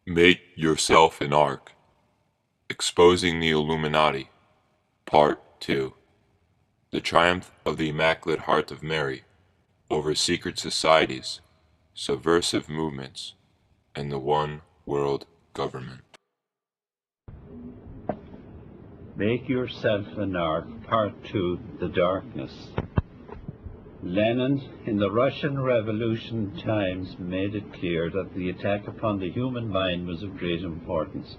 Make yourself an ark. Exposing the Illuminati. Part 2. The triumph of the Immaculate Heart of Mary over secret societies, subversive movements, and the one world government. Make yourself an ark. Part 2. The darkness. Lenin, in the Russian Revolution times, made it clear that the attack upon the human mind was of great importance.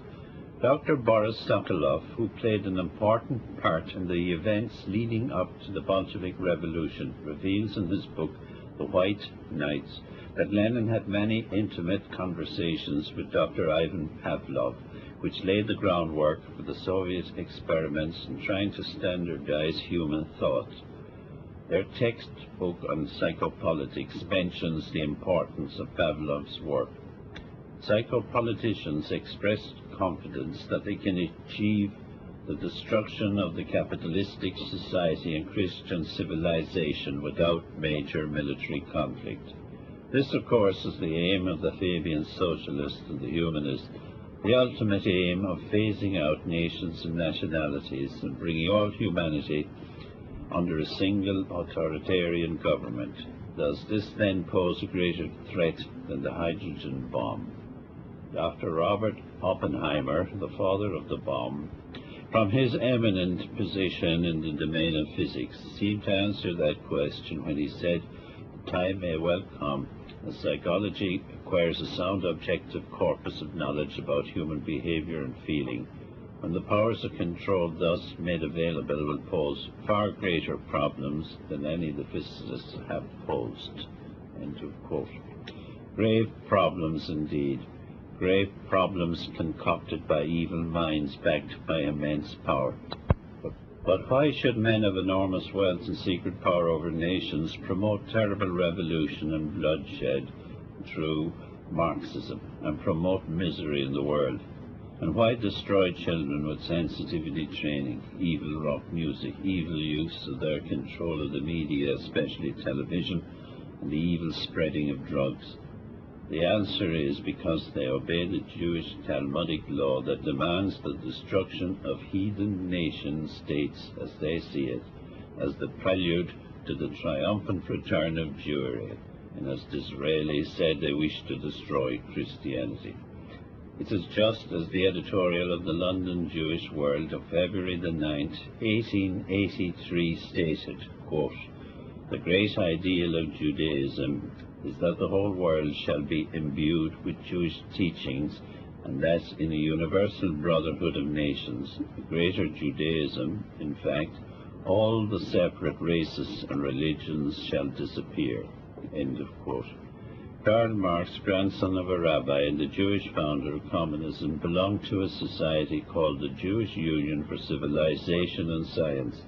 Dr. Boris Sokolov, who played an important part in the events leading up to the Bolshevik Revolution, reveals in his book, The White Knights, that Lenin had many intimate conversations with Dr. Ivan Pavlov, which laid the groundwork for the Soviet experiments in trying to standardize human thought. Their textbook on psychopolitics mentions the importance of Pavlov's work. Psychopoliticians expressed confidence that they can achieve the destruction of the capitalistic society and Christian civilization without major military conflict. This, of course, is the aim of the Fabian socialist and the humanist, the ultimate aim of phasing out nations and nationalities and bringing all humanity under a single authoritarian government. Does this then pose a greater threat than the hydrogen bomb? Dr. Robert Oppenheimer, the father of the bomb, from his eminent position in the domain of physics, seemed to answer that question when he said, "The time may well come as psychology acquires a sound objective corpus of knowledge about human behavior and feeling, when the powers of control thus made available will pose far greater problems than any the physicists have posed." End of quote. Grave problems indeed. Grave problems concocted by evil minds backed by immense power. But why should men of enormous wealth and secret power over nations promote terrible revolution and bloodshed through Marxism and promote misery in the world? And why destroy children with sensitivity training, evil rock music, evil use of their control of the media, especially television, and the evil spreading of drugs? The answer is because they obey the Jewish Talmudic law that demands the destruction of heathen nation-states as they see it, as the prelude to the triumphant return of Jewry, and as Disraeli said they wish to destroy Christianity. It is just as the editorial of the London Jewish World of February the 9th, 1883 stated, quote, "The great ideal of Judaism is that the whole world shall be imbued with Jewish teachings, and that in a universal brotherhood of nations, the greater Judaism, in fact, all the separate races and religions shall disappear." End of quote. Karl Marx, grandson of a rabbi and the Jewish founder of communism, belonged to a society called the Jewish Union for Civilization and Science.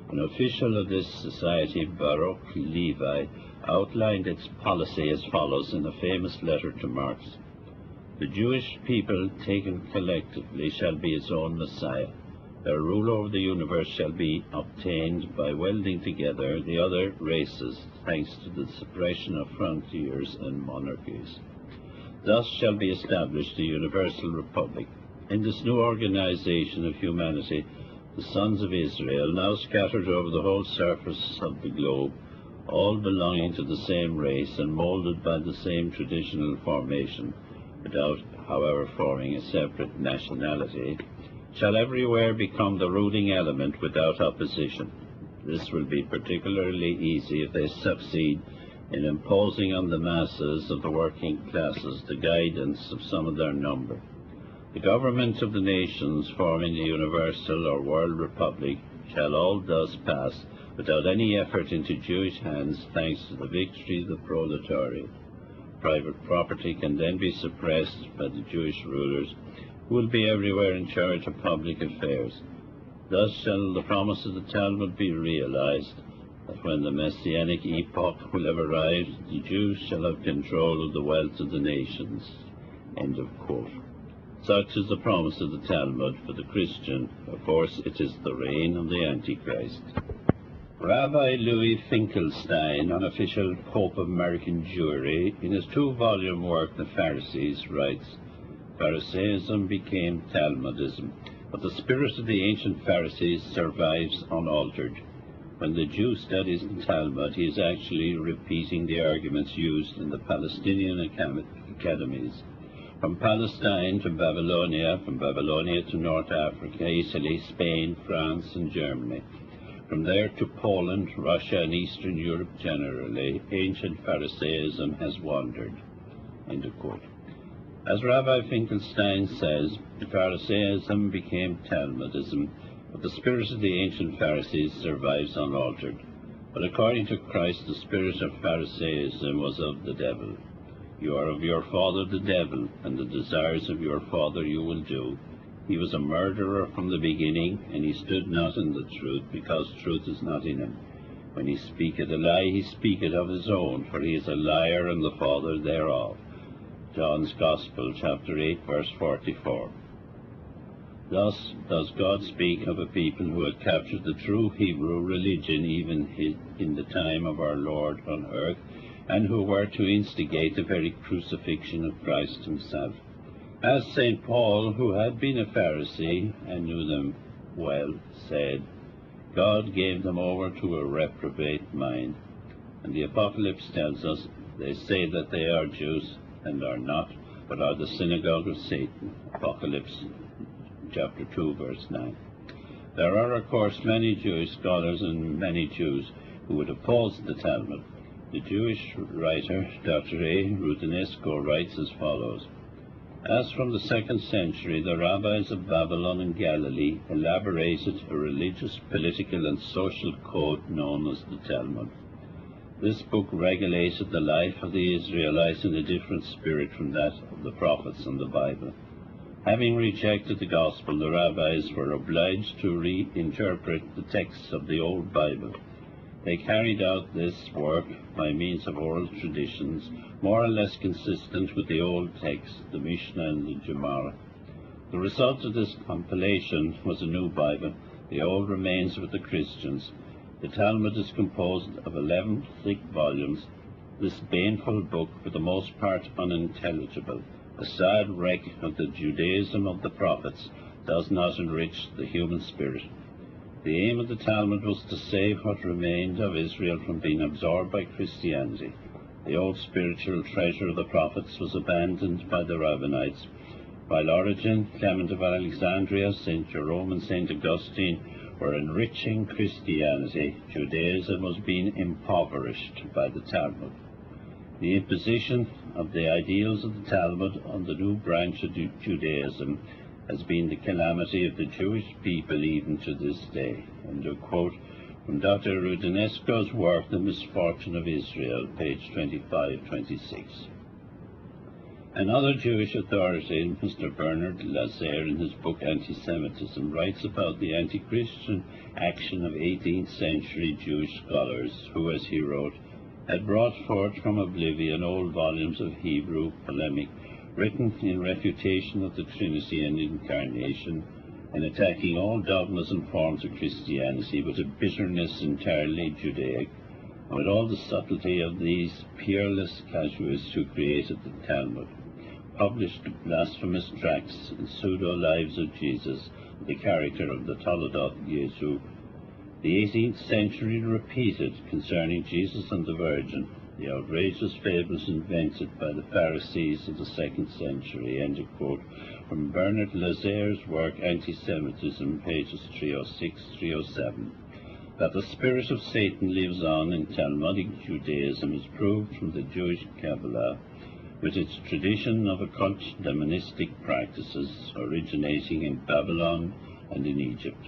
An official of this society, Baruch Levi, outlined its policy as follows in a famous letter to Marx: "The Jewish people, taken collectively, shall be its own Messiah. Their rule over the universe shall be obtained by welding together the other races, thanks to the suppression of frontiers and monarchies. Thus shall be established a universal republic. In this new organization of humanity, the sons of Israel, now scattered over the whole surface of the globe, all belonging to the same race and molded by the same traditional formation, without, however, forming a separate nationality, shall everywhere become the ruling element without opposition. This will be particularly easy if they succeed in imposing on the masses of the working classes the guidance of some of their number. The government of the nations forming the universal or world republic shall all thus pass without any effort into Jewish hands, thanks to the victory of the proletariat. Private property can then be suppressed by the Jewish rulers, who will be everywhere in charge of public affairs. Thus shall the promise of the Talmud be realized, that when the Messianic epoch will have arrived, the Jews shall have control of the wealth of the nations." End of quote. Such is the promise of the Talmud for the Christian. Of course, it is the reign of the Antichrist. Rabbi Louis Finkelstein, unofficial Pope of American Jewry, in his 2-volume work, The Pharisees, writes, Pharisaism became Talmudism, but the spirit of the ancient Pharisees survives unaltered. When the Jew studies the Talmud, he is actually repeating the arguments used in the Palestinian academies. From Palestine to Babylonia, from Babylonia to North Africa, Italy, Spain, France, and Germany. From there to Poland, Russia, and Eastern Europe generally, ancient Pharisaism has wandered. End of quote. As Rabbi Finkelstein says, Pharisaism became Talmudism, but the spirit of the ancient Pharisees survives unaltered. But according to Christ, the spirit of Pharisaism was of the devil. You are of your father the devil, and the desires of your father you will do. He was a murderer from the beginning, and he stood not in the truth, because truth is not in him. When he speaketh a lie, he speaketh of his own, for he is a liar and the father thereof. John's Gospel, chapter 8, verse 44. Thus does God speak of a people who had captured the true Hebrew religion even in the time of our Lord on earth, and who were to instigate the very crucifixion of Christ himself. As St. Paul, who had been a Pharisee and knew them well, said, God gave them over to a reprobate mind. And the Apocalypse tells us, they say that they are Jews and are not, but are the synagogue of Satan. Apocalypse chapter 2, verse 9. There are, of course, many Jewish scholars and many Jews who would oppose the Talmud. The Jewish writer Dr. A. Rudinesco writes as follows. As from the 2nd century, the rabbis of Babylon and Galilee elaborated a religious, political, and social code known as the Talmud. This book regulated the life of the Israelites in a different spirit from that of the prophets and the Bible. Having rejected the gospel, the rabbis were obliged to reinterpret the texts of the Old Bible. They carried out this work by means of oral traditions, more or less consistent with the old texts, the Mishnah and the Gemara. The result of this compilation was a new Bible. The old remains with the Christians. The Talmud is composed of 11 thick volumes. This baneful book, for the most part unintelligible, a sad wreck of the Judaism of the prophets, does not enrich the human spirit. The aim of the Talmud was to save what remained of Israel from being absorbed by Christianity. The old spiritual treasure of the prophets was abandoned by the Rabbinites. While Origen, Clement of Alexandria, St. Jerome, and St. Augustine were enriching Christianity, Judaism was being impoverished by the Talmud. The imposition of the ideals of the Talmud on the new branch of Judaism has been the calamity of the Jewish people even to this day. End of quote from Dr. Rudinesco's work, The Misfortune of Israel, page 25-26. Another Jewish authority, Mr. Bernard Lazare, in his book Anti-Semitism, writes about the anti-Christian action of 18th century Jewish scholars who, as he wrote, had brought forth from oblivion old volumes of Hebrew polemic written in refutation of the Trinity and Incarnation, and attacking all dogmas and forms of Christianity with a bitterness entirely Judaic, and with all the subtlety of these peerless casuists who created the Talmud, published blasphemous tracts and pseudo-lives of Jesus, the character of the Toledoth Jesu. The 18th century repeated concerning Jesus and the Virgin the outrageous fables invented by the Pharisees of the 2nd century. End of quote from Bernard Lazare's work Anti-Semitism, pages 306-307. That the spirit of Satan lives on in Talmudic Judaism is proved from the Jewish Kabbalah, with its tradition of occult demonistic practices originating in Babylon and in Egypt.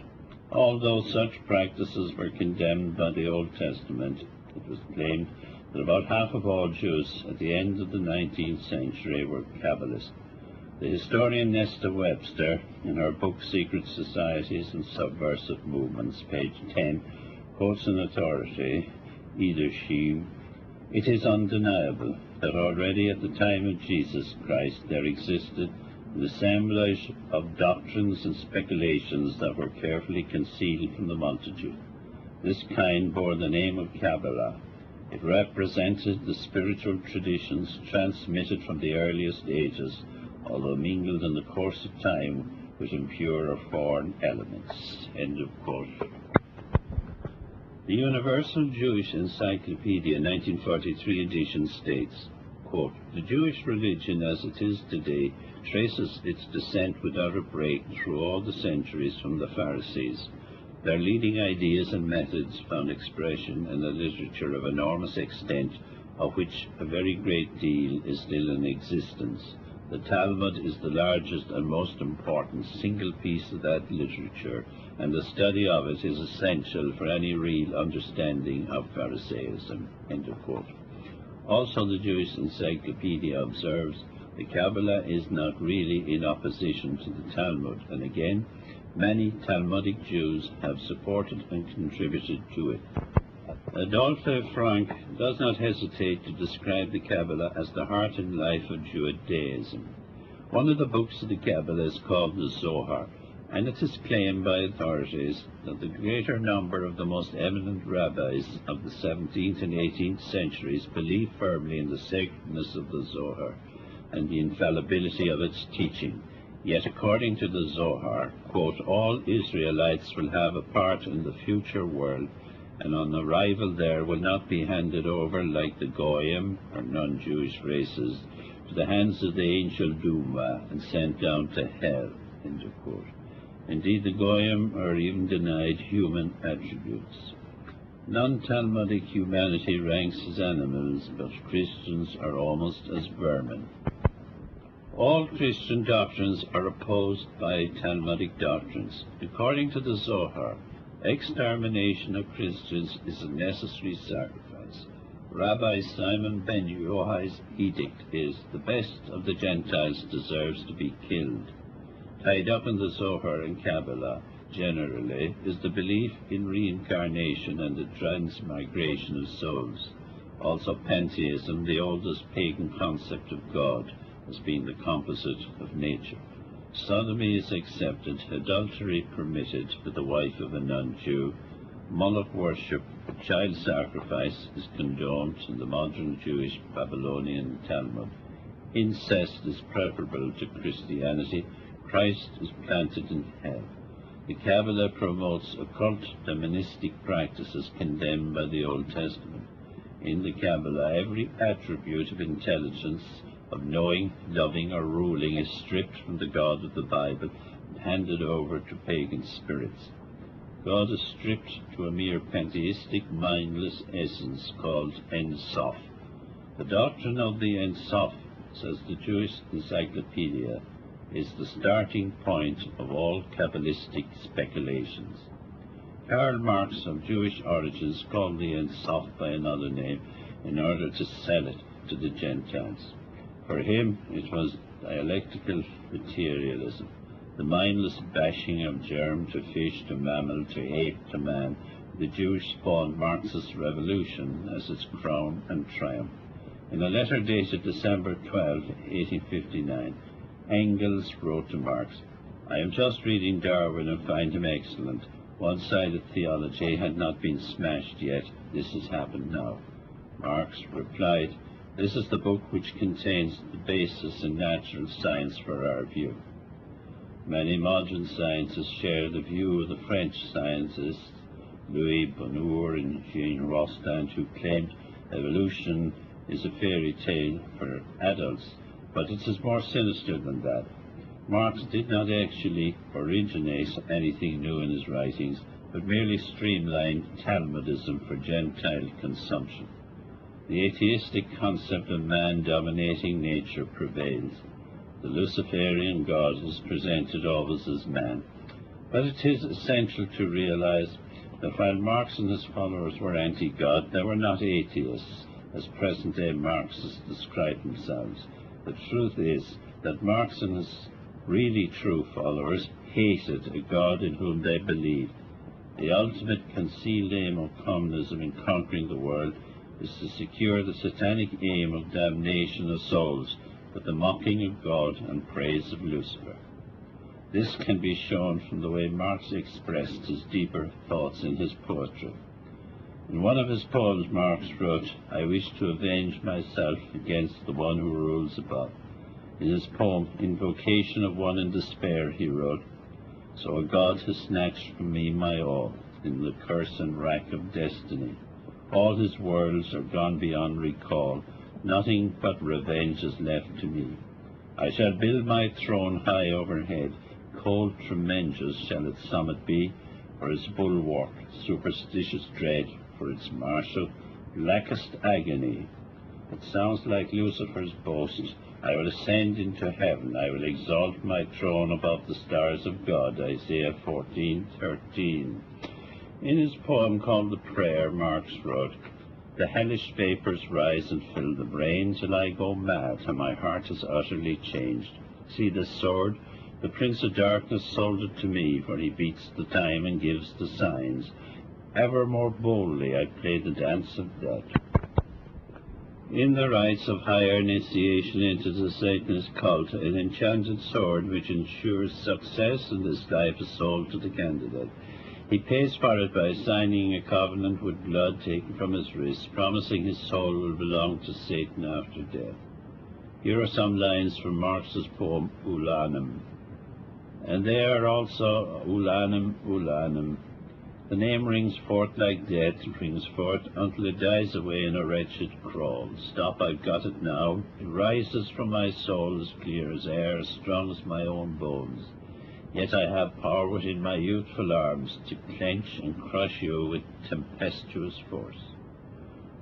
Although such practices were condemned by the Old Testament, it was claimed that about half of all Jews at the end of the 19th century were Kabbalists. The historian Nesta Webster, in her book Secret Societies and Subversive Movements, page 10, quotes an authority, Eder Sheem. It is undeniable that already at the time of Jesus Christ there existed an assemblage of doctrines and speculations that were carefully concealed from the multitude. This kind bore the name of Kabbalah. It represented the spiritual traditions transmitted from the earliest ages, although mingled in the course of time with impure or foreign elements. End of quote. The Universal Jewish Encyclopedia 1943 edition states, quote, "The Jewish religion as it is today traces its descent without a break through all the centuries from the Pharisees. Their leading ideas and methods found expression in a literature of enormous extent, of which a very great deal is still in existence. The Talmud is the largest and most important single piece of that literature, and the study of it is essential for any real understanding of Pharisaism." End of quote. Also, the Jewish Encyclopedia observes, the Kabbalah is not really in opposition to the Talmud, and again, many Talmudic Jews have supported and contributed to it. Adolphe Frank does not hesitate to describe the Kabbalah as the heart and life of Judaism. One of the books of the Kabbalah is called the Zohar, and it is claimed by authorities that the greater number of the most eminent rabbis of the 17th and 18th centuries believe firmly in the sacredness of the Zohar and the infallibility of its teaching. Yet according to the Zohar, quote, "all Israelites will have a part in the future world, and on arrival there will not be handed over like the Goyim, or non-Jewish races, to the hands of the angel Duma and sent down to hell." End of quote. Indeed, the Goyim are even denied human attributes. Non-Talmudic humanity ranks as animals, but Christians are almost as vermin. All Christian doctrines are opposed by Talmudic doctrines. According to the Zohar, extermination of Christians is a necessary sacrifice. Rabbi Simon ben Yochai's edict is, "the best of the Gentiles deserves to be killed." Tied up in the Zohar and Kabbalah, generally, is the belief in reincarnation and the transmigration of souls. Also pantheism, the oldest pagan concept of God, as being the composite of nature. Sodomy is accepted, adultery permitted with the wife of a non-Jew, Moloch worship, child sacrifice is condoned in the modern Jewish Babylonian Talmud. Incest is preferable to Christianity. Christ is planted in hell. The Kabbalah promotes occult demonistic practices condemned by the Old Testament. In the Kabbalah, every attribute of intelligence, of knowing, loving, or ruling is stripped from the God of the Bible and handed over to pagan spirits. God is stripped to a mere pantheistic, mindless essence called Ein Sof. The doctrine of the Ein Sof, says the Jewish Encyclopedia, is the starting point of all Kabbalistic speculations. Karl Marx, of Jewish origins, called the Ein Sof by another name in order to sell it to the Gentiles. For him, it was dialectical materialism, the mindless bashing of germ to fish to mammal to ape to man. The Jewish spawned Marxist revolution as its crown and triumph. In a letter dated December 12, 1859, Engels wrote to Marx, "I am just reading Darwin and find him excellent. One-sided theology had not been smashed yet. This has happened now." Marx replied, "This is the book which contains the basis in natural science for our view." Many modern scientists share the view of the French scientists Louis Bonheur and Jean Rostand, who claimed evolution is a fairy tale for adults, but it is more sinister than that. Marx did not actually originate anything new in his writings, but merely streamlined Talmudism for Gentile consumption. The atheistic concept of man dominating nature prevails. The Luciferian God is presented always as man. But it is essential to realize that while Marx and his followers were anti-God, they were not atheists, as present-day Marxists describe themselves. The truth is that Marx and his really true followers hated a God in whom they believed. The ultimate concealed aim of communism in conquering the world is to secure the satanic aim of damnation of souls with the mocking of God and praise of Lucifer. This can be shown from the way Marx expressed his deeper thoughts in his poetry. In one of his poems, Marx wrote, "I wish to avenge myself against the one who rules above." In his poem, Invocation of One in Despair, he wrote, "So a God has snatched from me my all, in the curse and rack of destiny. All his worlds are gone beyond recall, nothing but revenge is left to me. I shall build my throne high overhead, cold tremendous shall its summit be, for its bulwark superstitious dread, for its marshal blackest agony." It sounds like Lucifer's boast. I will ascend into heaven, I will exalt my throne above the stars of God, Isaiah 14:13. In his poem called The Prayer, Marx wrote, "The hellish vapours rise and fill the brain till I go mad, and my heart is utterly changed. See this sword? The Prince of Darkness sold it to me, for he beats the time and gives the signs. Ever more boldly I play the dance of death." In the rites of higher initiation into the Satanist cult, an enchanted sword which ensures success in this life is sold to the candidate. He pays for it by signing a covenant with blood taken from his wrist, promising his soul will belong to Satan after death. Here are some lines from Marx's poem Ulanim. "And they are also Ulanim, Ulanim. The name rings forth like death, rings forth until it dies away in a wretched crawl. Stop, I've got it now. It rises from my soul as clear as air, as strong as my own bones. Yet I have power within my youthful arms to clench and crush you with tempestuous force."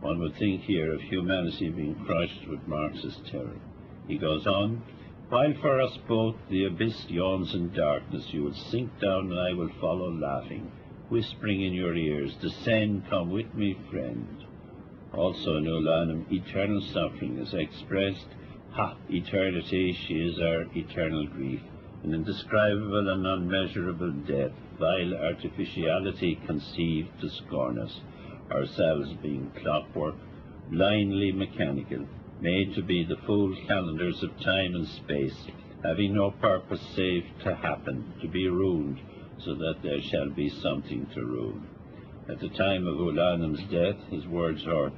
One would think here of humanity being crushed with Marx's terror. He goes on, "While for us both the abyss yawns in darkness, you will sink down and I will follow laughing, whispering in your ears, 'Descend, come with me, friend.'" Also in Ulanim, eternal suffering is expressed. Ha! Eternity, she is our eternal grief, an indescribable and unmeasurable death, vile artificiality conceived to scorn us, ourselves being clockwork, blindly mechanical, made to be the fool calendars of time and space, having no purpose save to happen, to be ruined, so that there shall be something to ruin. At the time of Ulanim's death, his words are,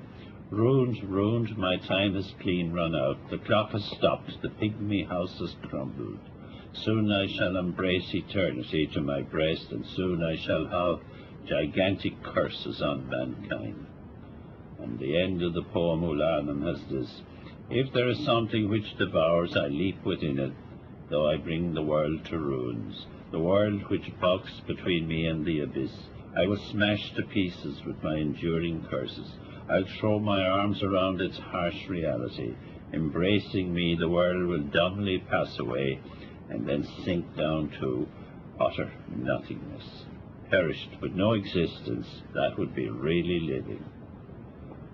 "Ruined, ruined, my time has clean run out, the clock has stopped, the pygmy house has crumbled. Soon I shall embrace eternity to my breast, and soon I shall have gigantic curses on mankind." And the end of the poem Ulanim has this, "If there is something which devours, I leap within it, though I bring the world to ruins, the world which bucks between me and the abyss. I will smash to pieces with my enduring curses. I'll throw my arms around its harsh reality. Embracing me, the world will dumbly pass away, and then sink down to utter nothingness. Perished with no existence, that would be really living."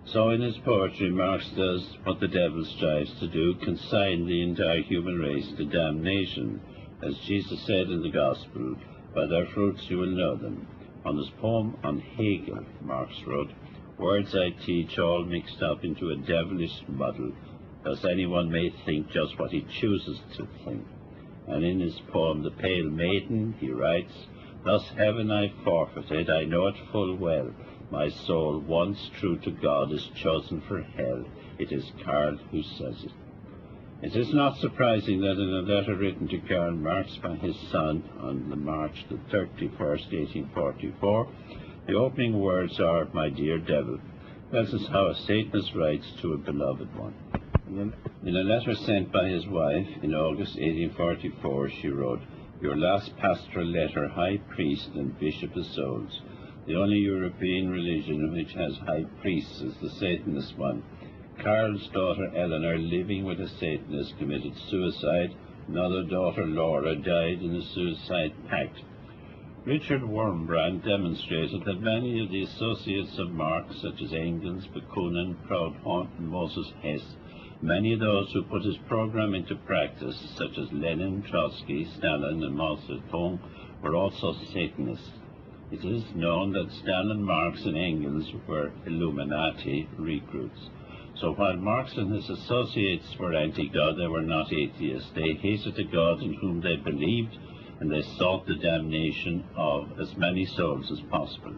So in his poetry, Marx does what the devil strives to do, consign the entire human race to damnation. As Jesus said in the Gospel, "By their fruits you will know them." On his poem on Hegel, Marx wrote, "Words I teach all mixed up into a devilish muddle, thus anyone may think just what he chooses to think." And in his poem The Pale Maiden, he writes, "Thus heaven I forfeited, I know it full well. My soul, once true to God, is chosen for hell. It is Karl who says it." It is not surprising that in a letter written to Karl Marx by his son on March the 31st, 1844, the opening words are, "My dear devil." That is how a Satanist writes to a beloved one. In a letter sent by his wife in August 1844, she wrote, "Your last pastoral letter, high priest and bishop of souls. The only European religion which has high priests is the Satanist one. Karl's daughter Eleanor, living with a Satanist, committed suicide. Another daughter, Laura, died in a suicide pact." Richard Wurmbrand demonstrated that many of the associates of Marx, such as Engels, Bakunin, Proudhon, and Moses Hess, many of those who put his program into practice, such as Lenin, Trotsky, Stalin, and Mao Zedong, were also Satanists. It is known that Stalin, Marx, and Engels were Illuminati recruits. So while Marx and his associates were anti-God, they were not atheists. They hated the God in whom they believed, and they sought the damnation of as many souls as possible.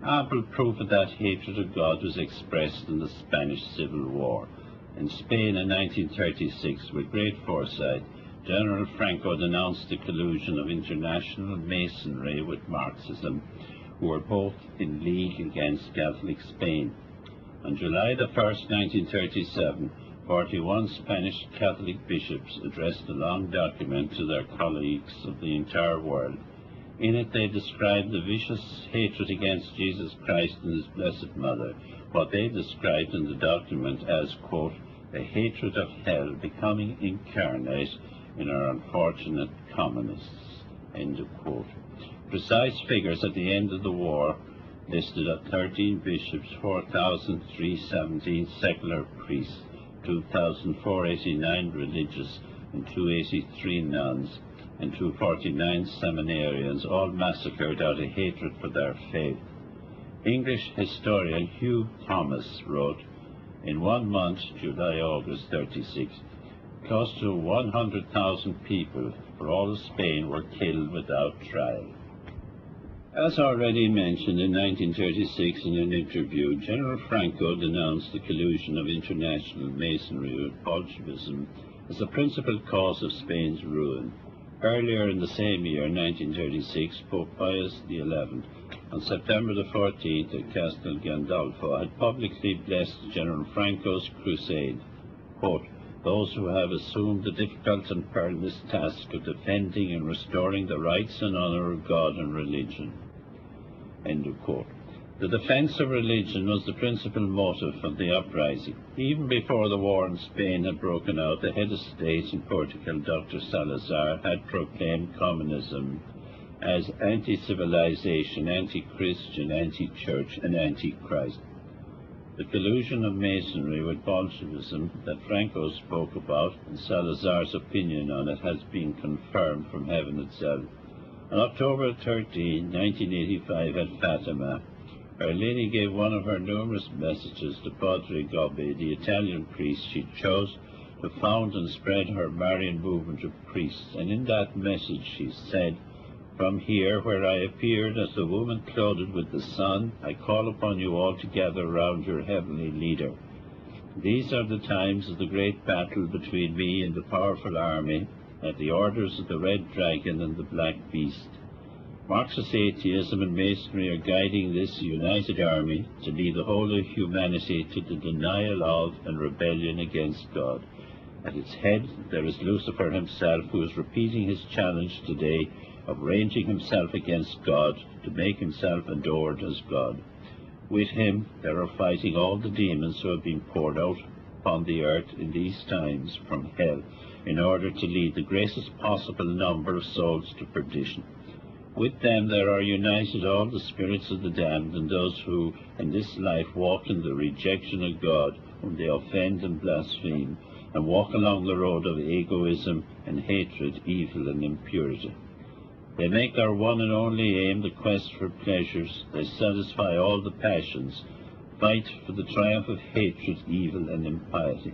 Ample proof of that hatred of God was expressed in the Spanish Civil War. In Spain in 1936, with great foresight, General Franco denounced the collusion of international Masonry with Marxism, who were both in league against Catholic Spain. On July the 1st, 1937, 41 Spanish Catholic bishops addressed a long document to their colleagues of the entire world. In it they described the vicious hatred against Jesus Christ and his Blessed Mother, what they described in the document as, quote, the hatred of hell becoming incarnate in our unfortunate communists, end of quote. Precise figures at the end of the war listed at 13 bishops, 4,317 secular priests, 2,489 religious, and 283 nuns, and 249 seminarians, all massacred out of hatred for their faith. English historian Hugh Thomas wrote, in 1 month, July-August 36, close to 100,000 people for all of Spain were killed without trial. As already mentioned, in 1936 in an interview, General Franco denounced the collusion of international Masonry with Bolshevism as the principal cause of Spain's ruin. Earlier in the same year, 1936, Pope Pius XI, on September the 14th at Castel Gandolfo, had publicly blessed General Franco's crusade. Quote, those who have assumed the difficult and perilous task of defending and restoring the rights and honor of God and religion. End of quote. The defense of religion was the principal motive of the uprising. Even before the war in Spain had broken out, the head of state in Portugal, Dr. Salazar, had proclaimed communism as anti-civilization, anti-Christian, anti-church, and anti-Christ. The collusion of Masonry with Bolshevism that Franco spoke about, and Salazar's opinion on it, has been confirmed from heaven itself. On October 13, 1985, at Fatima, Our Lady gave one of her numerous messages to Padre Gobbi, the Italian priest she chose to found and spread her Marian movement of priests, and in that message she said, from here, where I appeared as the woman clothed with the sun, I call upon you all to gather round your heavenly leader. These are the times of the great battle between me and the powerful army, at the orders of the Red Dragon and the Black Beast. Marxist atheism and Masonry are guiding this united army to lead the whole of humanity to the denial of and rebellion against God. At its head there is Lucifer himself, who is repeating his challenge today of ranging himself against God to make himself adored as God. With him there are fighting all the demons who have been poured out upon the earth in these times from hell, in order to lead the greatest possible number of souls to perdition. With them there are united all the spirits of the damned and those who in this life walk in the rejection of God, whom they offend and blaspheme, and walk along the road of egoism and hatred, evil and impurity. They make their one and only aim the quest for pleasures. They satisfy all the passions, fight for the triumph of hatred, evil and impiety.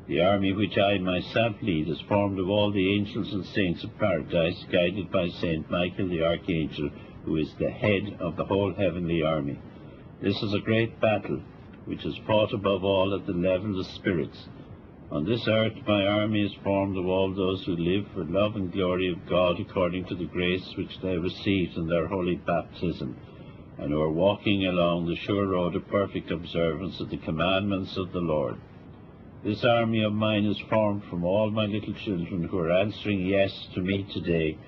The army which I myself lead is formed of all the angels and saints of paradise, guided by Saint Michael the Archangel, who is the head of the whole heavenly army. This is a great battle, which is fought above all at the level of spirits. On this earth my army is formed of all those who live for love and glory of God according to the grace which they received in their holy baptism, and who are walking along the sure road of perfect observance of the commandments of the Lord. This army of mine is formed from all my little children who are answering yes to me today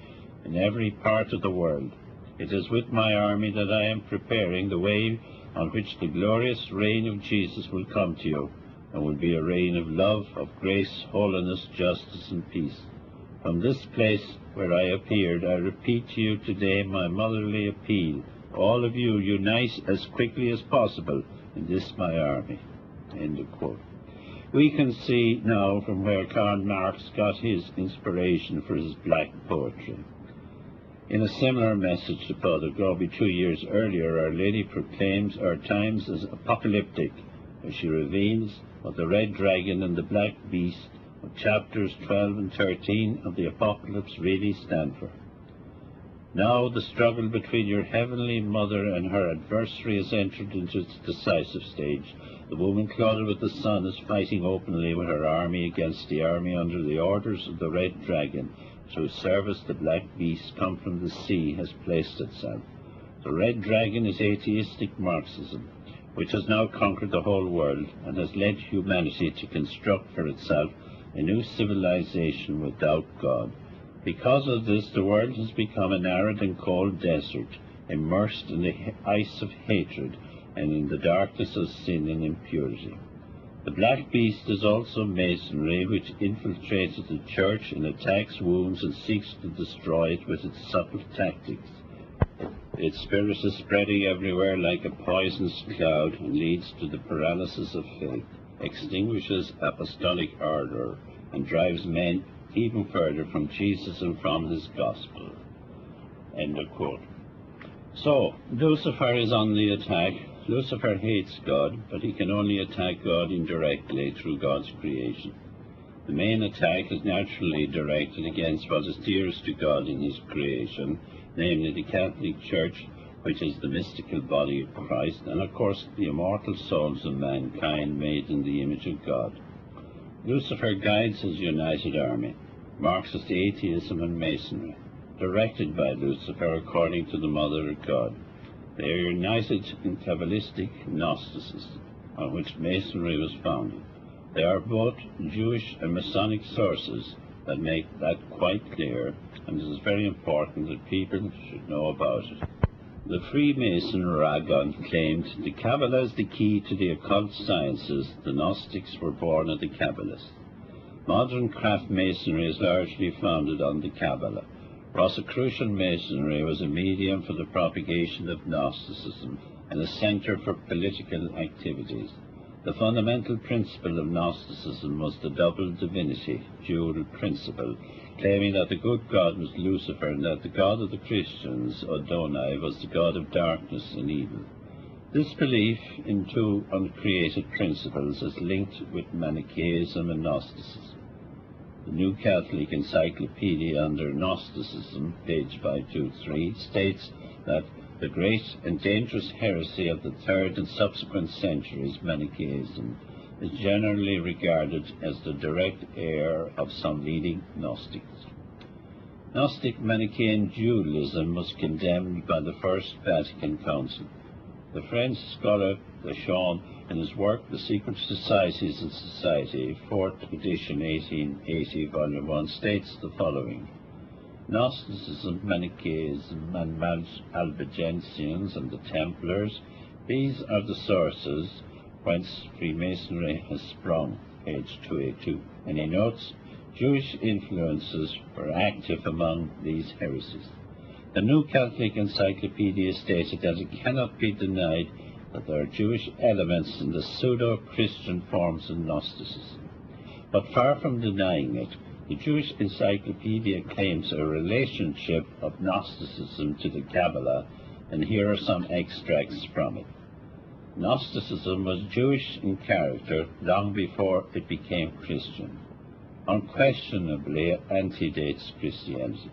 in every part of the world. It is with my army that I am preparing the way on which the glorious reign of Jesus will come to you, and will be a reign of love, of grace, holiness, justice, and peace. From this place where I appeared, I repeat to you today my motherly appeal. All of you unite as quickly as possible in this my army. End of quote. We can see now from where Karl Marx got his inspiration for his black poetry. In a similar message to Father Gobbi 2 years earlier, Our Lady proclaims our times as apocalyptic, as she reveals what the Red Dragon and the Black Beast of chapters 12 and 13 of the Apocalypse really stand for. Now the struggle between your heavenly mother and her adversary has entered into its decisive stage. The woman clothed with the sun is fighting openly with her army against the army under the orders of the Red Dragon, whose service the black beast come from the sea has placed itself. The Red Dragon is atheistic Marxism, which has now conquered the whole world and has led humanity to construct for itself a new civilization without God. Because of this, the world has become an arid and cold desert, immersed in the ice of hatred and in the darkness of sin and impurity. The Black Beast is also Masonry, which infiltrated the church and attacks, wounds, and seeks to destroy it with its subtle tactics. Its spirit is spreading everywhere like a poisonous cloud and leads to the paralysis of faith, extinguishes apostolic ardor, and drives men even further from Jesus and from his gospel. End of quote. So, Lucifer is on the attack. Lucifer hates God, but he can only attack God indirectly through God's creation. The main attack is naturally directed against what is dearest to God in his creation, namely the Catholic Church, which is the mystical body of Christ, and of course the immortal souls of mankind made in the image of God. Lucifer guides his united army, Marxist atheism and Masonry, directed by Lucifer according to the Mother of God. They are united in Kabbalistic Gnosticism, on which Masonry was founded. They are both Jewish and Masonic sources that make that quite clear, and it is very important that people should know about it. The Freemason Ragon claimed the Kabbalah is the key to the occult sciences. The Gnostics were born of the Kabbalists. Modern craft Masonry is largely founded on the Kabbalah. Rosicrucian Masonry was a medium for the propagation of Gnosticism and a center for political activities. The fundamental principle of Gnosticism was the double divinity, dual principle, claiming that the good God was Lucifer and that the God of the Christians, Adonai, was the God of darkness and evil. This belief in two uncreated principles is linked with Manichaeism and Gnosticism. The New Catholic Encyclopedia under Gnosticism, page 523, states that the great and dangerous heresy of the 3rd and subsequent centuries, Manichaeism, is generally regarded as the direct heir of some leading Gnostics. Gnostic Manichaean dualism was condemned by the First Vatican Council. The French scholar Deschamps, in his work The Secret Societies in Society, 4th edition, 1880, volume 1, states the following: Gnosticism, Manichaeism, and Albigensians and the Templars, these are the sources whence Freemasonry has sprung, page 282. And he notes, Jewish influences were active among these heresies. The New Catholic Encyclopedia stated that it cannot be denied that there are Jewish elements in the pseudo-Christian forms of Gnosticism. But far from denying it, the Jewish Encyclopedia claims a relationship of Gnosticism to the Kabbalah, and here are some extracts from it. Gnosticism was Jewish in character long before it became Christian. Unquestionably antedates Christianity.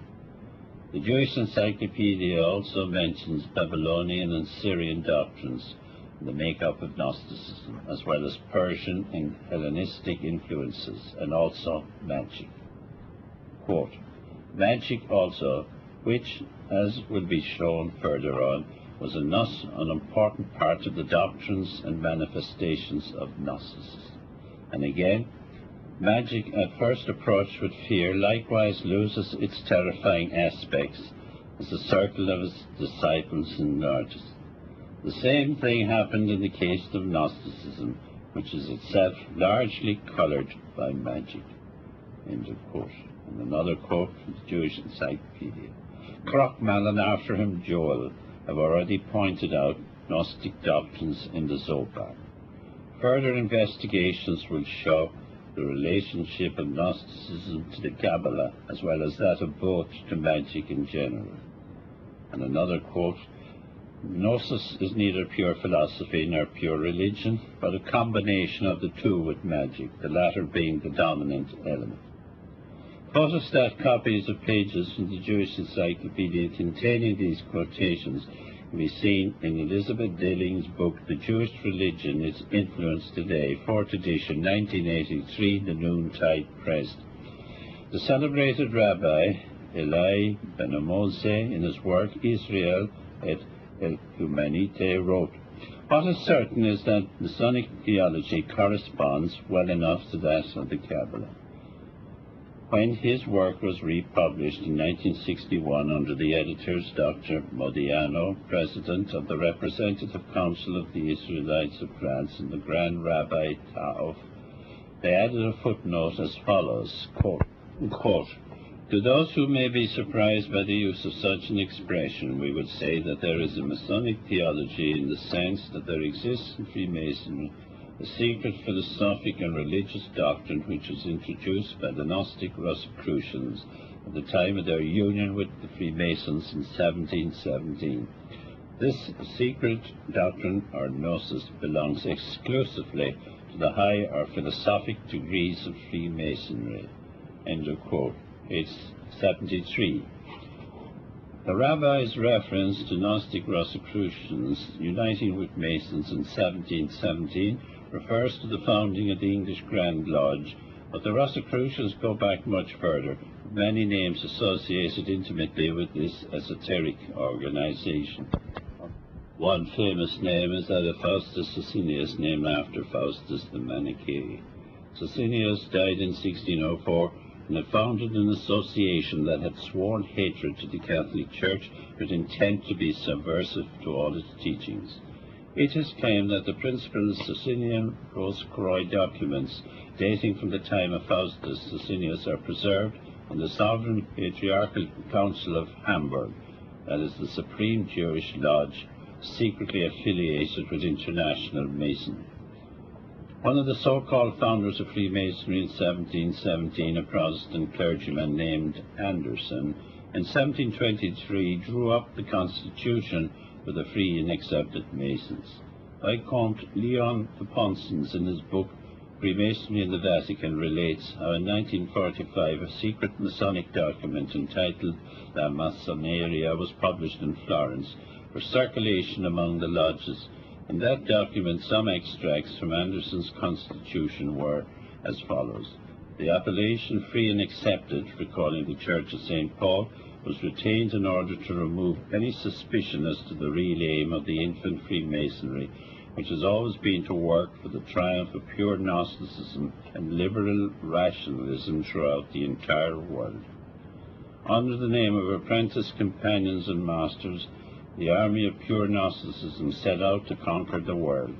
The Jewish Encyclopedia also mentions Babylonian and Syrian doctrines in the makeup of Gnosticism, as well as Persian and Hellenistic influences, and also magic. Quote, magic also, which, as will be shown further on, was an important part of the doctrines and manifestations of Gnosticism. And again, magic at first approached with fear likewise loses its terrifying aspects as the circle of its disciples enlarges. The same thing happened in the case of Gnosticism, which is itself largely colored by magic. End of quote. And another quote from the Jewish Encyclopedia. Krochmal and after him Joel have already pointed out Gnostic doctrines in the Zohar. Further investigations will show the relationship of Gnosticism to the Kabbalah, as well as that of both to magic in general. And another quote, Gnosis is neither pure philosophy nor pure religion, but a combination of the two with magic, the latter being the dominant element. Photostat copies of pages from the Jewish Encyclopedia containing these quotations can be seen in Elizabeth Dilling's book, The Jewish Religion, Its Influence Today, 4th edition, 1983, the Noontide Press. The celebrated Rabbi Eli Ben-Mose, in his work Israel et Humanite, wrote, "What is certain is that Masonic theology corresponds well enough to that of the Kabbalah." When his work was republished in 1961 under the editors Dr. Modiano, president of the Representative Council of the Israelites of France, and the Grand Rabbi Taof, they added a footnote as follows, quote, "To those who may be surprised by the use of such an expression, we would say that there is a Masonic theology in the sense that there exists in Freemasonry a secret philosophic and religious doctrine which was introduced by the Gnostic Rosicrucians at the time of their union with the Freemasons in 1717. This secret doctrine, or gnosis, belongs exclusively to the high or philosophic degrees of Freemasonry." End of quote. Page 73. The rabbi's reference to Gnostic Rosicrucians uniting with Masons in 1717 refers to the founding of the English Grand Lodge, but the Rosicrucians go back much further, with many names associated intimately with this esoteric organization. One famous name is that of Faustus Socinus, named after Faustus the Manichae. Socinus died in 1604 and had founded an association that had sworn hatred to the Catholic Church with intent to be subversive to all its teachings. It is claimed that the principal Socinian Rosicrucian documents dating from the time of Faustus Socinus are preserved in the Sovereign Patriarchal Council of Hamburg, that is the supreme Jewish lodge secretly affiliated with international Masonry. One of the so-called founders of Freemasonry in 1717, a Protestant clergyman named Anderson, in 1723 drew up the Constitution for the free and accepted Masons. Vicomte Leon de Ponsens, in his book Freemasonry in the Vatican, relates how in 1945 a secret Masonic document entitled La Masoneria was published in Florence for circulation among the lodges. In that document, some extracts from Anderson's Constitution were as follows. The appellation free and accepted, recalling the Church of St. Paul, was retained in order to remove any suspicion as to the real aim of the infant Freemasonry, which has always been to work for the triumph of pure Gnosticism and liberal rationalism throughout the entire world. Under the name of apprentice companions and masters, the army of pure Gnosticism set out to conquer the world.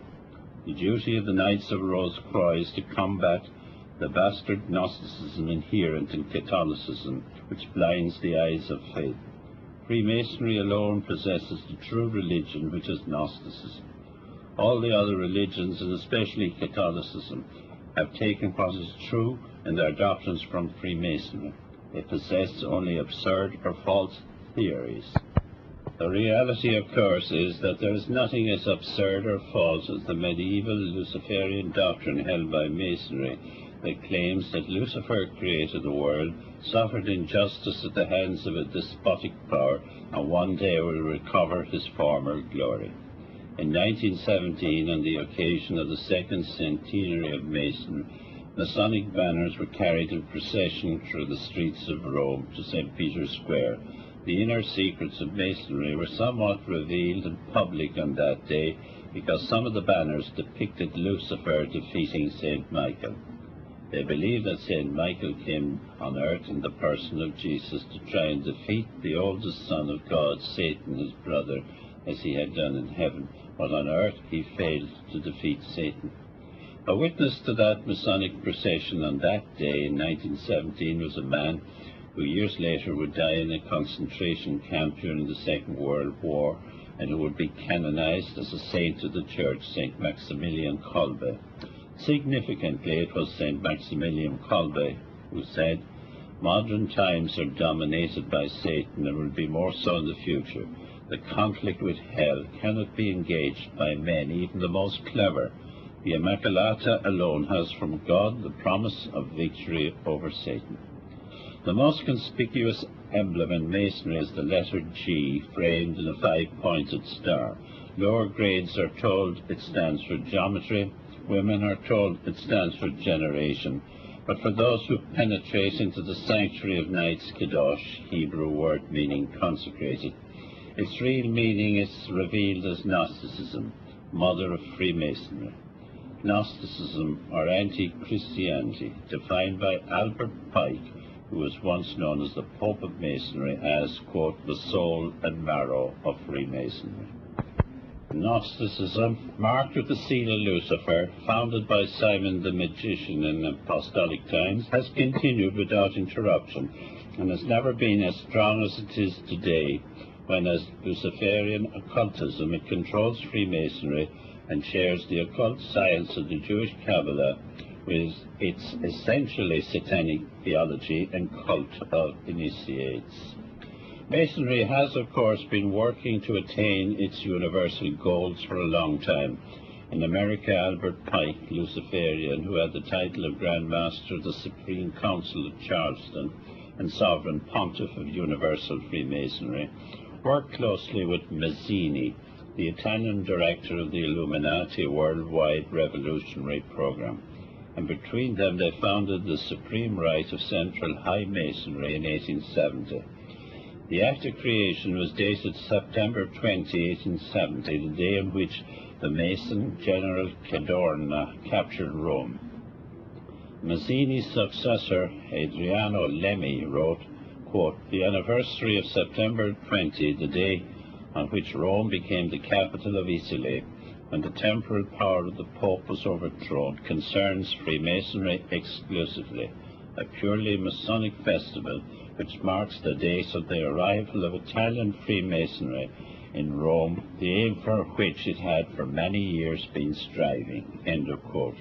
The duty of the Knights of Rose-Croix is to combat the bastard Gnosticism inherent in Catholicism, which blinds the eyes of faith. Freemasonry alone possesses the true religion, which is Gnosticism. All the other religions, and especially Catholicism, have taken what is true in their doctrines from Freemasonry. They possess only absurd or false theories. The reality, of course, is that there is nothing as absurd or false as the medieval Luciferian doctrine held by Masonry that claims that Lucifer created the world, suffered injustice at the hands of a despotic power, and one day will recover his former glory. In 1917, on the occasion of the second centenary of Masonic banners were carried in procession through the streets of Rome to St. Peter's Square. The inner secrets of Masonry were somewhat revealed in public on that day because some of the banners depicted Lucifer defeating St. Michael. They believed that St. Michael came on earth in the person of Jesus to try and defeat the oldest son of God, Satan, his brother, as he had done in heaven, but on earth he failed to defeat Satan. A witness to that Masonic procession on that day in 1917 was a man who years later would die in a concentration camp during the Second World War, and who would be canonized as a saint of the Church, St. Maximilian Kolbe. Significantly, it was St. Maximilian Kolbe who said, "Modern times are dominated by Satan and will be more so in the future. The conflict with hell cannot be engaged by men, even the most clever. The Immaculata alone has from God the promise of victory over Satan." The most conspicuous emblem in masonry is the letter G, framed in a 5-pointed star. Lower grades are told it stands for geometry. Women are told it stands for generation. But for those who penetrate into the sanctuary of Knights Kadosh, Hebrew word meaning consecrated, its real meaning is revealed as Gnosticism, mother of Freemasonry. Gnosticism, or anti-Christianity, defined by Albert Pike, who was once known as the Pope of Masonry, as, quote, the soul and marrow of Freemasonry. Gnosticism, marked with the seal of Lucifer, founded by Simon the Magician in apostolic times, has continued without interruption and has never been as strong as it is today, when as Luciferian occultism it controls Freemasonry and shares the occult science of the Jewish Kabbalah with its essentially satanic theology and cult of initiates. Masonry has, of course, been working to attain its universal goals for a long time. In America, Albert Pike, Luciferian, who had the title of Grand Master of the Supreme Council at Charleston and Sovereign Pontiff of Universal Freemasonry, worked closely with Mazzini, the Italian director of the Illuminati worldwide revolutionary program, and between them they founded the Supreme Rite of Central High Masonry in 1870. The Act of Creation was dated September 20, 1870, the day on which the Mason General Cadorna captured Rome. Mazzini's successor, Adriano Lemmi, wrote, quote, the anniversary of September 20, the day on which Rome became the capital of Italy, when the temporal power of the Pope was overthrown, concerns Freemasonry exclusively, a purely Masonic festival which marks the date of the arrival of Italian Freemasonry in Rome, the aim for which it had for many years been striving. End of quote.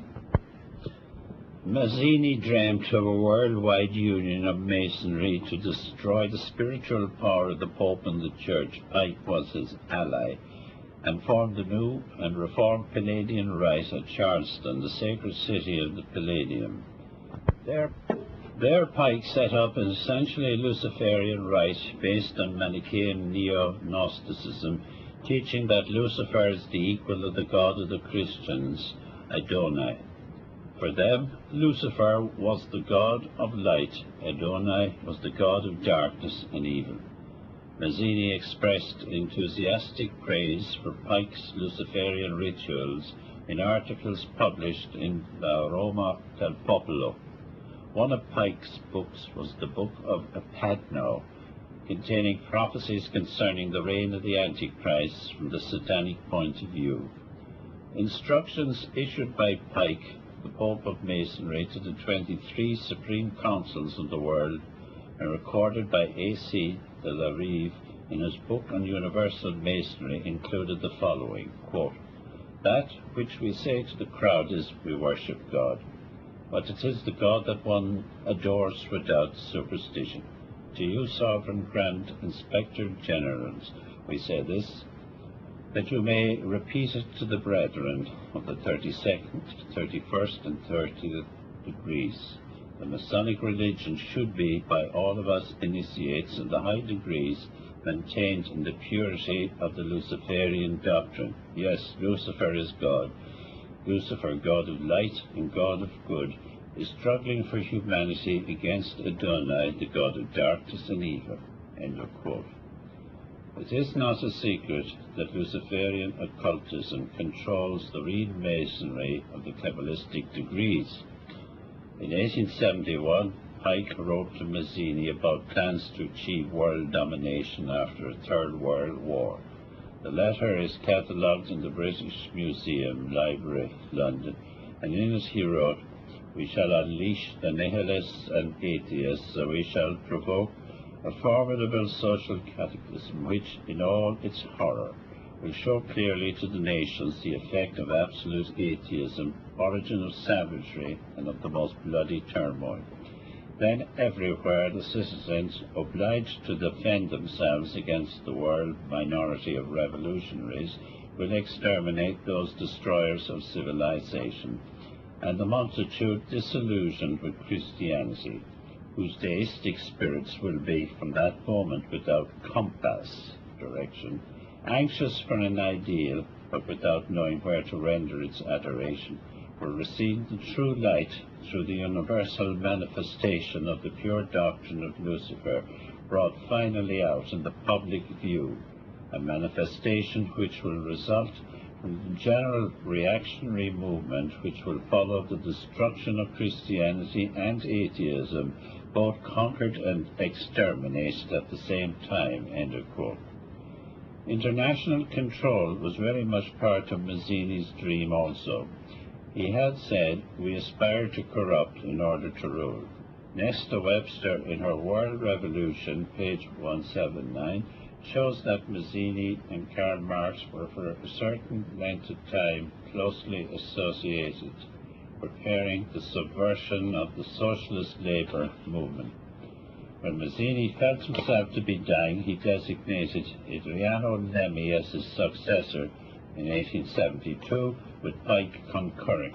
Mazzini dreamt of a worldwide union of Masonry to destroy the spiritual power of the Pope and the Church. Pike was his ally, and formed the new and reformed Palladian Rite at Charleston, the sacred city of the Palladium. There Pike set up an essentially Luciferian rite based on Manichaean neo-Gnosticism, teaching that Lucifer is the equal of the God of the Christians, Adonai. For them, Lucifer was the god of light, Adonai was the god of darkness and evil. Mazzini expressed enthusiastic praise for Pike's Luciferian rituals in articles published in La Roma del Popolo. One of Pike's books was the Book of Epadno, containing prophecies concerning the reign of the Antichrist from the satanic point of view. Instructions issued by Pike, the Pope of Masonry, to the 23 Supreme Councils of the world, and recorded by A.C. de la Rive in his book on Universal Masonry, included the following, quote, that which we say to the crowd is, we worship God, but it is the God that one adores without superstition. To you, Sovereign Grand Inspector Generals, we say this, that you may repeat it to the brethren of the 32nd, 31st, and 30th degrees. The Masonic religion should be, by all of us initiates in the high degrees, maintained in the purity of the Luciferian doctrine. Yes, Lucifer is God. Lucifer, God of light and God of good, is struggling for humanity against Adonai, the God of darkness and evil. End of quote. It is not a secret that Luciferian occultism controls the real masonry of the Kabbalistic degrees. In 1871, Pike wrote to Mazzini about plans to achieve world domination after a Third World War. The letter is catalogued in the British Museum Library, London, and in it he wrote, we shall unleash the nihilists and atheists, so we shall provoke a formidable social cataclysm which, in all its horror, will show clearly to the nations the effect of absolute atheism, origin of savagery, and of the most bloody turmoil. Then everywhere the citizens, obliged to defend themselves against the world minority of revolutionaries, will exterminate those destroyers of civilization, and the multitude disillusioned with Christianity whose deistic spirits will be from that moment without compass direction, anxious for an ideal but without knowing where to render its adoration, will receive the true light through the universal manifestation of the pure doctrine of Lucifer, brought finally out in the public view, a manifestation which will result from the general reactionary movement which will follow the destruction of Christianity and atheism, both conquered and exterminated at the same time. End of quote. International control was very much part of Mazzini's dream also. He had said, "We aspire to corrupt in order to rule." Nesta Webster, in her World Revolution, page 179, shows that Mazzini and Karl Marx were for a certain length of time closely associated, preparing the subversion of the socialist labour movement. When Mazzini felt himself to be dying, he designated Adriano Lemmi as his successor in 1872, with Pike concurring.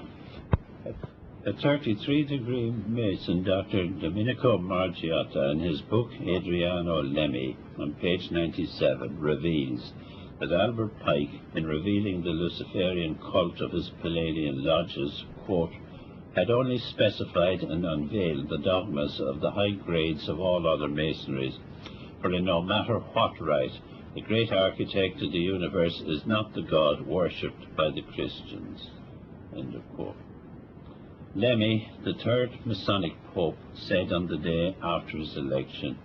A 33-degree Mason, Dr. Domenico Margiotta, in his book Adriano Lemmi, on page 97, reveals that Albert Pike, in revealing the Luciferian cult of his Palladian lodges, quote, had only specified and unveiled the dogmas of the high grades of all other masonries, for in no matter what rite, the great architect of the universe is not the God worshipped by the Christians. End of quote. Lemmy, the third Masonic Pope, said on the day after his election,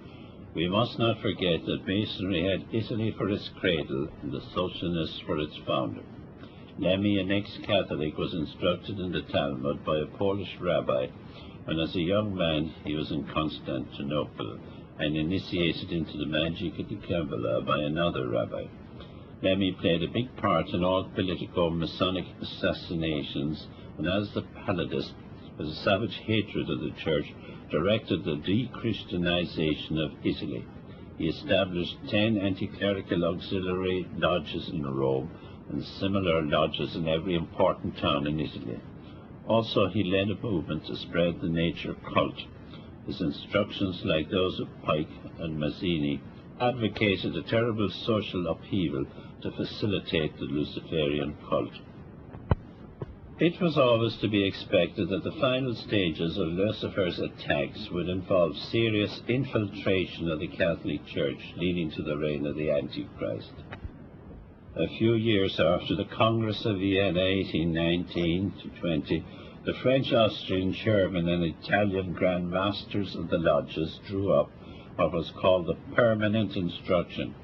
"We must not forget that Masonry had Italy for its cradle and the Socialists for its founder." Lemmy, an ex-Catholic, was instructed in the Talmud by a Polish rabbi when, as a young man, he was in Constantinople, and initiated into the magic of the Kabbalah by another rabbi. Lemmy played a big part in all politico-Masonic assassinations, and as the palladist, with a savage hatred of the Church, directed the de-Christianization of Italy. He established 10 anti-clerical auxiliary lodges in Rome, and similar lodges in every important town in Italy. Also, he led a movement to spread the nature cult. His instructions, like those of Pike and Mazzini, advocated a terrible social upheaval to facilitate the Luciferian cult. It was always to be expected that the final stages of Lucifer's attacks would involve serious infiltration of the Catholic Church, leading to the reign of the Antichrist. A few years after the Congress of Vienna, 1819-20, the French, Austrian, German, and Italian Grand Masters of the lodges drew up what was called the Permanent Instruction,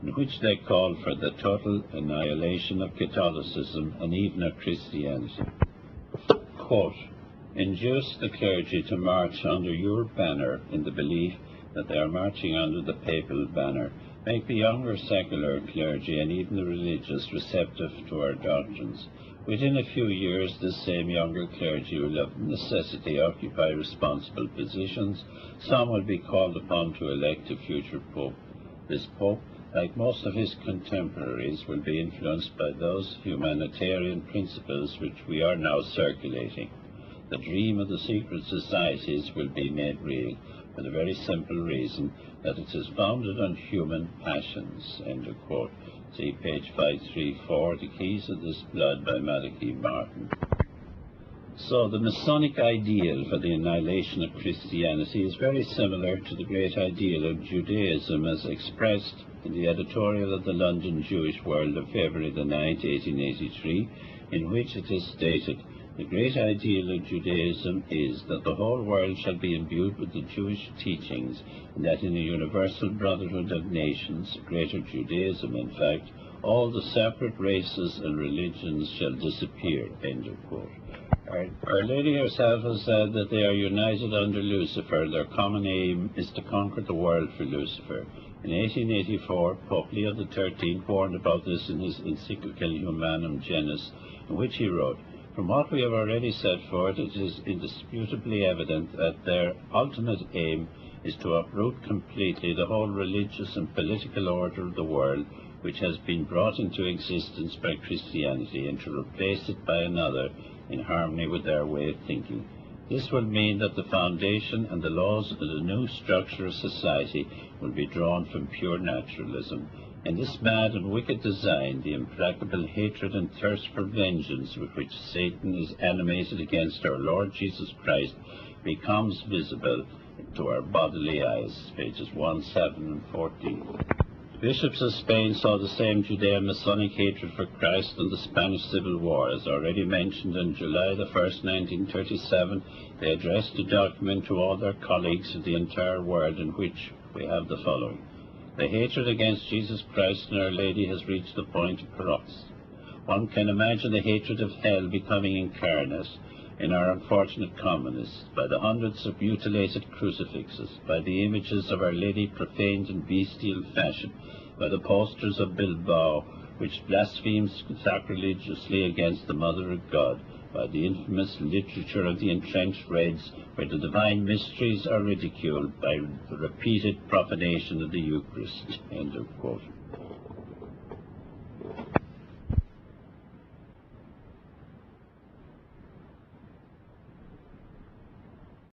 in which they called for the total annihilation of Catholicism and even of Christianity. Quote, "Induce the clergy to march under your banner in the belief that they are marching under the papal banner. Make the younger secular clergy and even the religious receptive to our doctrines. Within a few years, this same younger clergy will of necessity occupy responsible positions. Some will be called upon to elect a future pope. This pope, like most of his contemporaries, will be influenced by those humanitarian principles which we are now circulating. The dream of the secret societies will be made real, for the very simple reason that it is founded on human passions." End of quote. See page 534, The Keys of This Blood by Malachi Martin. So the Masonic ideal for the annihilation of Christianity is very similar to the great ideal of Judaism as expressed in the editorial of the London Jewish World of February the 9th, 1883, in which it is stated, "The great ideal of Judaism is that the whole world shall be imbued with the Jewish teachings, and that in a universal brotherhood of nations, greater Judaism in fact, all the separate races and religions shall disappear." End of quote. Our Lady herself has said that they are united under Lucifer. Their common aim is to conquer the world for Lucifer. In 1884, Pope Leo XIII warned about this in his encyclical Humanum Genus, in which he wrote, "From what we have already set forth, it is indisputably evident that their ultimate aim is to uproot completely the whole religious and political order of the world, which has been brought into existence by Christianity, and to replace it by another in harmony with their way of thinking. This will mean that the foundation and the laws of the new structure of society will be drawn from pure naturalism. In this mad and wicked design, the implacable hatred and thirst for vengeance with which Satan is animated against our Lord Jesus Christ becomes visible to our bodily eyes, pages 1, 7, and 14. Bishops of Spain saw the same Judeo-Masonic hatred for Christ in the Spanish Civil War. As already mentioned, on July the 1st, 1937, they addressed a document to all their colleagues in the entire world in which we have the following. The hatred against Jesus Christ and Our Lady has reached the point of paroxysm. One can imagine the hatred of hell becoming incarnate in our unfortunate communists, by the hundreds of mutilated crucifixes, by the images of Our Lady profaned in bestial fashion, by the posters of Bilbao, which blasphemes sacrilegiously against the Mother of God, by the infamous literature of the entrenched Reds, where the divine mysteries are ridiculed, by the repeated profanation of the Eucharist." End of quote.